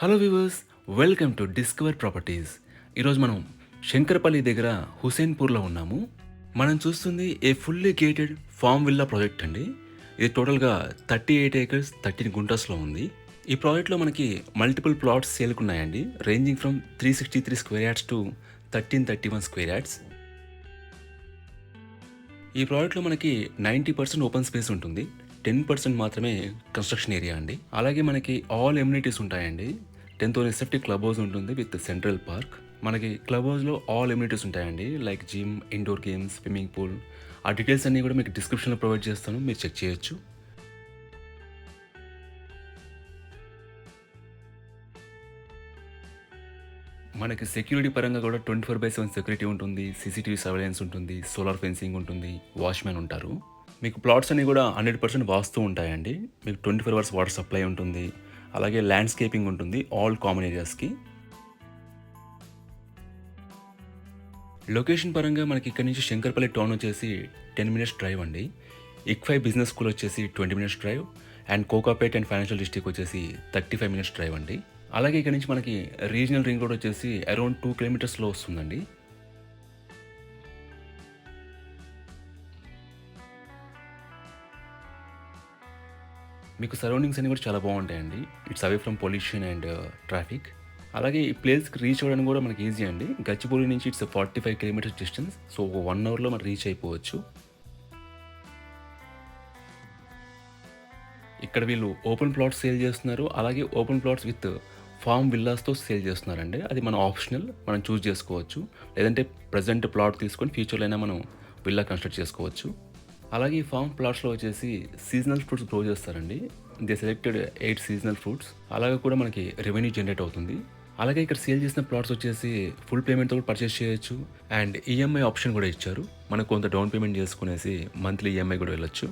Hello viewers, welcome to Discover Properties. ఈరోజు మనం శంకరపల్లి దగ్గర హుసేన్పూర్లో ఉన్నాము. మనం చూస్తుంది a fully gated farm villa project అండి. ఇది టోటల్గా 38 ఏకర్స్ 13 గుంటాస్లో ఉంది. ఈ ప్రాజెక్ట్లో మనకి మల్టిపుల్ ప్లాట్స్ సేల్కున్నాయండి, ranging from 363 square yards to 1331 square yards. ఈ ప్రాజెక్ట్లో మనకి 90% ఓపెన్ స్పేస్ ఉంటుంది, 10% మాత్రమే కన్స్ట్రక్షన్ ఏరియా అండి. అలాగే మనకి ఆల్ ఎమ్యూనిటీస్ ఉంటాయండి. 10th రిసెప్టివ్ క్లబ్ హౌస్ ఉంటుంది విత్ సెంట్రల్ పార్క్. మనకి క్లబ్ హౌస్లో ఆల్ ఎమ్యూనిటీస్ ఉంటాయండి, like gym, indoor games, swimming pool. ఆ డీటెయిల్స్ అన్నీ కూడా మీకు డిస్క్రిప్షన్లో ప్రొవైడ్ చేస్తాను, మీరు చెక్ చేయొచ్చు. మనకి సెక్యూరిటీ పరంగా కూడా 24/7 సెక్యూరిటీ ఉంటుంది, సీసీటీవీ సర్వేలెన్స్ ఉంటుంది, సోలార్ ఫెన్సింగ్ ఉంటుంది, వాచ్మెన్ ఉంటారు. మీకు ప్లాట్స్ అన్నీ కూడా 100% వాస్తూ ఉంటాయండి. మీకు 24 అవర్స్ వాటర్ సప్లై ఉంటుంది, అలాగే ల్యాండ్స్కేపింగ్ ఉంటుంది ఆల్ కామన్ ఏరియాస్కి. లొకేషన్ పరంగా మనకి ఇక్కడ నుంచి శంకర్పల్లి టౌన్ వచ్చేసి 10 మినిట్స్ డ్రైవ్ అండి. ఇక్ఫై బిజినెస్ స్కూల్ వచ్చేసి 20 minutes drive, and Kokapet and financial district వచ్చేసి 35 మినిట్స్ డ్రైవ్ అండి. అలాగే ఇక్కడ నుంచి మనకి రీజనల్ రింగ్ రోడ్ వచ్చేసి అరౌండ్ 2 కిలోమీటర్స్లో వస్తుందండి. మీకు సరౌండింగ్స్ అన్ని కూడా చాలా బాగుంటాయండి. It's away from pollution and traffic. అలాగే ఈ ప్లేస్కి రీచ్ అవ్వడానికి కూడా మనకి ఈజీ అండి. గచ్చిబౌలి నుంచి ఇట్స్ 45 కిలోమీటర్స్ డిస్టెన్స్, సో 1 అవర్లో మనం రీచ్ అయిపోవచ్చు. ఇక్కడ వీళ్ళు ఓపెన్ ప్లాట్స్ సేల్ చేస్తున్నారు, అలాగే ఓపెన్ ప్లాట్స్ విత్ ఫార్మ్ విల్లాస్తో సేల్ చేస్తున్నారండి. అది మన ఆప్షనల్, మనం చూస్ చేసుకోవచ్చు. లేదంటే ప్రజెంట్ ప్లాట్ తీసుకొని ఫ్యూచర్లో అయినా మనం విల్లా కన్స్ట్రక్ట్ చేసుకోవచ్చు. అలాగే ఈ ఫార్మ్ ప్లాట్స్లో వచ్చేసి సీజనల్ ఫ్రూట్స్ గ్రో చేస్తారండి. They selected 8 seasonal fruits. అలాగే కూడా మనకి రెవెన్యూ జనరేట్ అవుతుంది. అలాగే ఇక్కడ సేల్ చేసిన ప్లాట్స్ వచ్చేసి ఫుల్ పేమెంట్తో కూడా పర్చేస్ చేయొచ్చు, అండ్ ఈఎంఐ ఆప్షన్ కూడా ఇచ్చారు. మనకు కొంత డౌన్ పేమెంట్ చేసుకునేసి మంత్లీ ఈఎంఐ కూడా వెళ్ళొచ్చు.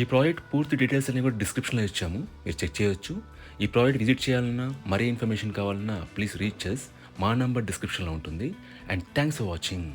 ఈ ప్రాజెక్ట్ పూర్తి డీటెయిల్స్ అన్ని కూడా డిస్క్రిప్షన్లో ఇచ్చాము, మీరు చెక్ చేయొచ్చు. ఈ ప్రాజెక్ట్ విజిట్ చేయాలన్నా, మరీ ఇన్ఫర్మేషన్ కావాలన్నా ప్లీజ్ రీచ్ అస్. మా నంబర్ డిస్క్రిప్షన్లో ఉంటుంది. And thanks for watching.